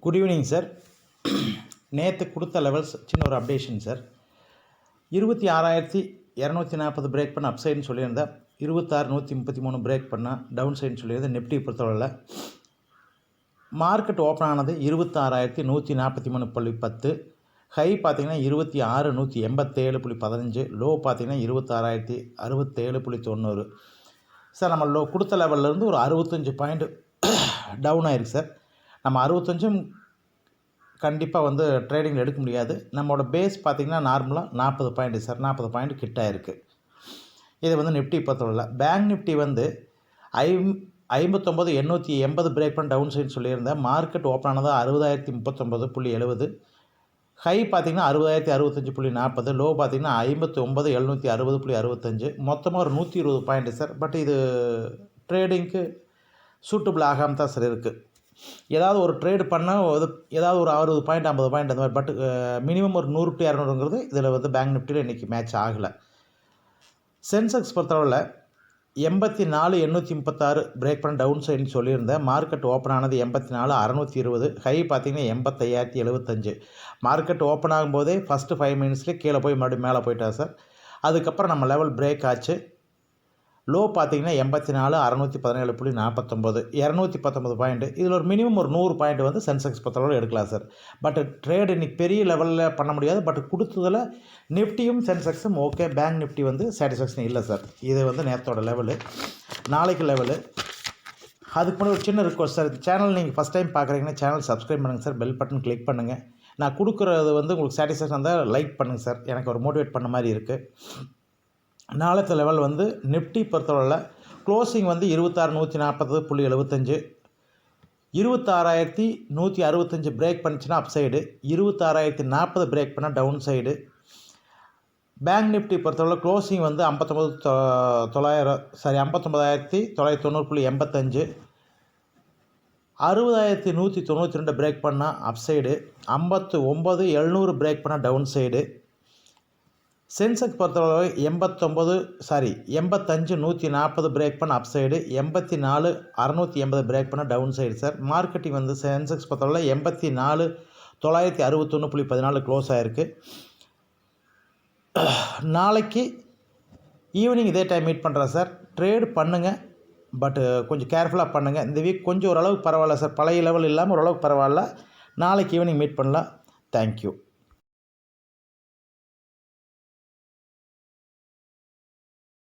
Good evening sir. நேற்று கொடுத்த levels சின்ன ஒரு அப்டேஷன் சார். 26,240 பிரேக் பண்ண அப்சைடுன்னு சொல்லியிருந்தேன். 26,133 பிரேக் பண்ணால் டவுன் சைடுன்னு சொல்லியிருந்தேன். நிஃப்டி பொறுத்தவரையில் மார்க்கெட் ஓப்பன் ஆனது 26,143.10. ஹை பார்த்திங்கன்னா 26,187.15. லோ பார்த்திங்கன்னா 26,067.90. சார் நம்ம லோ கொடுத்த லெவல்லேருந்து ஒரு 65 பாயிண்ட் டவுன் ஆயிருக்கு சார். நம்ம 65 கண்டிப்பாக ட்ரேடிங் எடுக்க முடியாது. நம்மளோட பேஸ் பார்த்திங்கன்னா நார்மலாக 40 பாயிண்ட் சார். 40 பாயிண்ட் கிட்ட இருக்குது. இது நிஃப்டி பொறுத்தவரையில் பேங்க் நிஃப்டி 59,880 பிரேக் பண்ண டவுன் சைடு சொல்லியிருந்தேன். மார்க்கெட் ஓப்பன் ஆனது 60,039.70. ஹை பார்த்திங்கன்னா 60,065.40. லோ பார்த்திங்கன்னா 59,760.65. மொத்தமாக ஒரு 120 பாயிண்ட் சார். பட் இது ட்ரேடிங்க்கு சூட்டபிள் ஆகாமல் தான் சார் இருக்குது. ஏதாவது ஒரு ட்ரேடு பண்ணால் ஏதாவது ஒரு 60 பாயிண்ட் 50 பாயிண்ட் அந்த மாதிரி. பட் மினிமம் ஒரு 100 to 200ங்கிறது இதில் பேங்க் நிஃப்டியில் இன்றைக்கி மேட்ச் ஆகலை. சென்செக்ஸ் பொறுத்தளவில் 84,836 பிரேக் பண்ண டவுன் சைடுன்னு சொல்லியிருந்தேன். மார்க்கெட் ஓப்பன் ஆனது 84,620. ஹை பார்த்திங்கன்னா 85,075. மார்க்கெட் ஓப்பன் ஆகும்போதே ஃபஸ்ட்டு 5 மினிட்ஸ்லேயே கீழே போய் மறுபடியும் மேலே போயிட்டா சார். அதுக்கப்புறம் நம்ம லெவல் பிரேக் ஆச்சு. லோ பார்த்திங்கன்னா 84,617.49. 219 பாயிண்ட். இதில் ஒரு மினிமம் ஒரு 100 பாயிண்ட் சென்செக்ஸ் பொறுத்தளவு எடுக்கலாம் சார். பட் ட்ரேட் இன்றைக்கி பெரிய லெவலில் பண்ண முடியாது. பட் கொடுத்ததில் நிஃப்டியும் சென்செக்ஸும் ஓகே. பேங்க் நிஃப்டி சாட்டிஸ்ஃபேக்ஷன் இல்லை சார். இது நேரத்தோட லெவலு. நாளைக்கு லெவலு. அதுக்கு முன்னாடி ஒரு சின்ன ரிக்வஸ்ட் சார். சேனல் நீங்கள் ஃபஸ்ட் டைம் பார்க்குறீங்கன்னா சேனல் சப்ஸ்கிரைப் பண்ணுங்கள் சார். பெல் பட்டன் கிளிக் பண்ணுங்கள். நான் கொடுக்குறது உங்களுக்கு சாட்டிஸ்ஃபேக்ஷன் இருந்தால் லைக் பண்ணுங்கள் சார். எனக்கு ஒரு மோட்டிவேட் பண்ண மாதிரி இருக்குது. நாளைக்கு லெவல் நிஃப்டி பொறுத்தவரையில் க்ளோசிங் 26,140.75. 26,165 பிரேக் பண்ணிச்சுன்னா அப் சைடு. 26,040 பிரேக் பண்ணால் டவுன் சைடு. பேங்க் நிஃப்டி பொறுத்தவரை க்ளோசிங் 59,990.85. 60,192 பிரேக் பண்ணால் அப் சைடு. 59,700 பிரேக் பண்ணால் டவுன் சைடு. சென்செக்ஸ் பொறுத்தவரை 85,140 பிரேக் பண்ண அப் சைடு. 84,680 பிரேக் பண்ண down side sir. Marketing Sensex பொறுத்தவரை 84,961.14 க்ளோஸ் ஆகிருக்கு. நாளைக்கு ஈவினிங் இதே டைம் மீட் பண்ணுறேன் சார். ட்ரேடு பண்ணுங்கள், பட்டு கொஞ்சம் கேர்ஃபுல்லாக பண்ணுங்கள். இந்த வீக் கொஞ்சம் ஓரளவுக்கு பரவாயில்ல சார். பழைய லெவல் இல்லாமல் ஓரளவுக்கு பரவாயில்ல. நாளைக்கு ஈவினிங் மீட் பண்ணலாம். தேங்க்யூ.